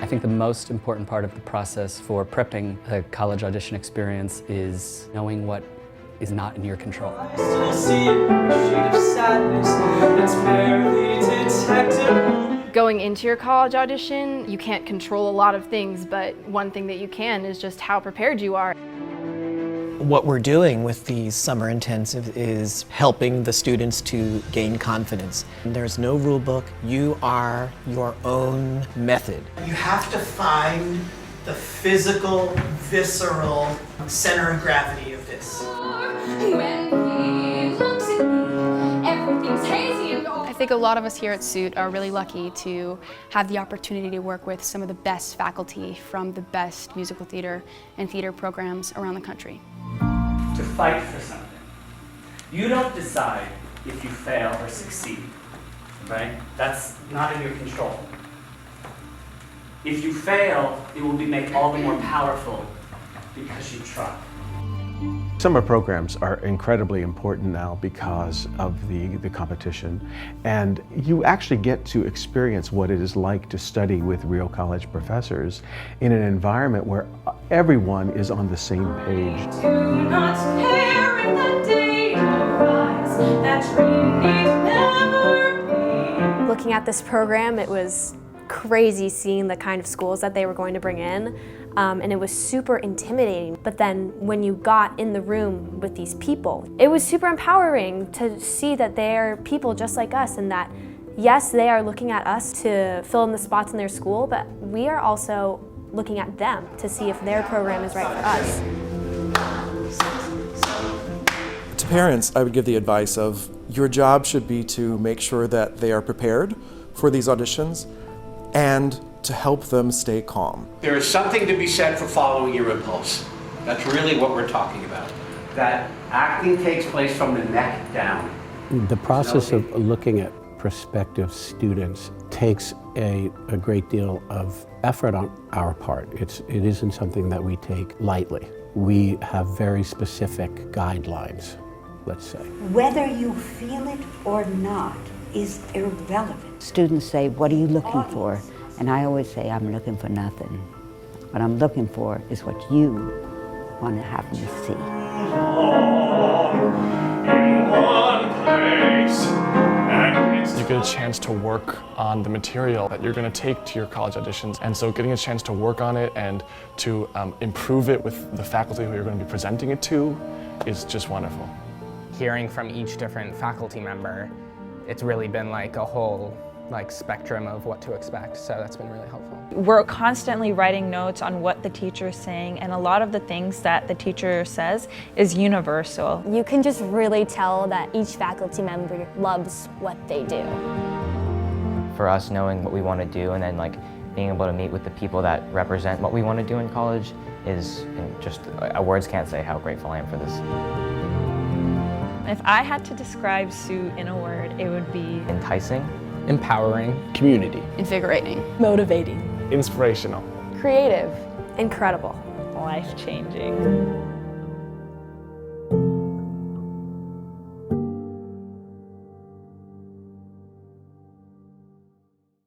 think the most important part of the process for prepping a college audition experience is knowing what is not in your control. I still see a shade of sadness that's barely detectable. Going into your college audition, you can't control a lot of things, but one thing that you can is just how prepared you are. What we're doing with these summer intensive is helping the students to gain confidence. There's no rule book. You are your own method. You have to find the physical, visceral center of gravity of this. When he looks at me, everything's hazy and all. I think a lot of us here at SUIT are really lucky to have the opportunity to work with some of the best faculty from the best musical theater and theater programs around the country. To fight for something. You don't decide if you fail or succeed, right? That's not in your control. If you fail, it will be made all the more powerful because you tried. Summer programs are incredibly important now because of the competition, and you actually get to experience what it is like to study with real college professors in an environment where everyone is on the same page. Do not stare in the day arise, that dream need never be. Looking at this program, it was crazy seeing the kind of schools that they were going to bring in. And it was super intimidating. But then when you got in the room with these people, it was super empowering to see that they're people just like us, and that yes, they are looking at us to fill in the spots in their school, but we are also looking at them to see if their program is right for us. To parents, I would give the advice of your job should be to make sure that they are prepared for these auditions and to help them stay calm. There is something to be said for following your impulse. That's really what we're talking about. That acting takes place from the neck down. The process of looking at prospective students takes a great deal of effort on our part. It isn't something that we take lightly. We have very specific guidelines, let's say. Whether you feel it or not is irrelevant. Students say, "What are you looking for?" And I always say, "I'm looking for nothing. What I'm looking for is what you want to have me see." You get a chance to work on the material that you're going to take to your college auditions, and so getting a chance to work on it and to improve it with the faculty who you're going to be presenting it to is just wonderful. Hearing from each different faculty member, it's really been like a whole spectrum of what to expect, so that's been really helpful. We're constantly writing notes on what the teacher is saying, and a lot of the things that the teacher says is universal. You can just really tell that each faculty member loves what they do. For us, knowing what we want to do and then being able to meet with the people that represent what we want to do in college is just, words can't say how grateful I am for this. If I had to describe SUIT in a word, it would be enticing, empowering, community, invigorating, motivating, inspirational, creative, incredible, life-changing.